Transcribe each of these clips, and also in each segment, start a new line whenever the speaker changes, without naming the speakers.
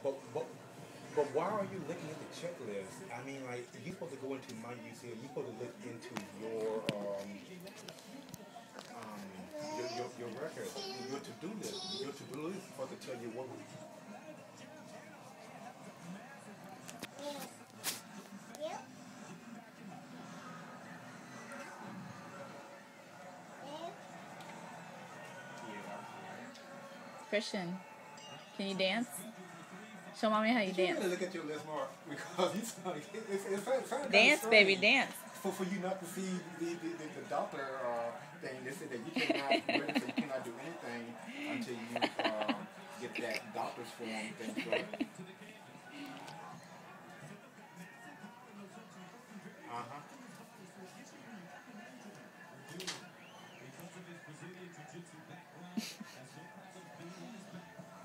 But but why are you looking at the checklist? I mean, like you're supposed to go into my UCL. You're supposed to look into um your record, your to do list. Your to do list is supposed to tell you what.
Christian, can you dance? Show mommy how you
You
dance.
really look at your list more because it's kind
Dance,
of
baby,
strange
dance.
for you not to see the doctor thing. They said that you cannot you cannot do anything until you get that doctor's form thing. So, uh-huh.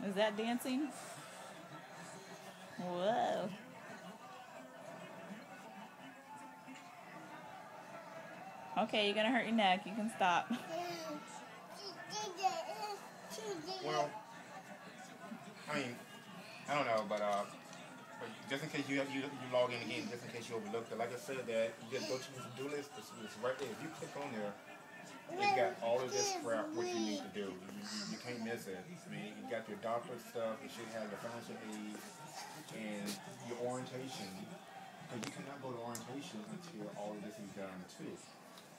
Is that dancing? Whoa. Okay, you're gonna hurt your neck. You can stop.
Well, I mean, I don't know, but just in case you log in again, just in case you overlooked it, like I said, that you just go to the to-do list. It's right there. If you click on there, it's got all of this crap what you need to do. You can't miss it. I mean, you got your doctor stuff. It should have the financial aid and your orientation. Because you cannot go to orientation until all of this is done too.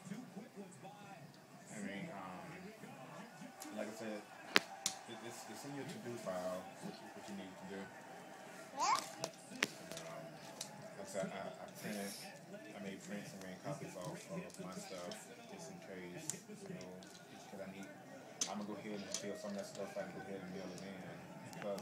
I mean, like I said, it's in your to-do file, what you need to do. Like I said, I printed, I made prints and ran copies off of my stuff just in case, just because I'm gonna go ahead and fill some of that stuff. I can go ahead and mail it in because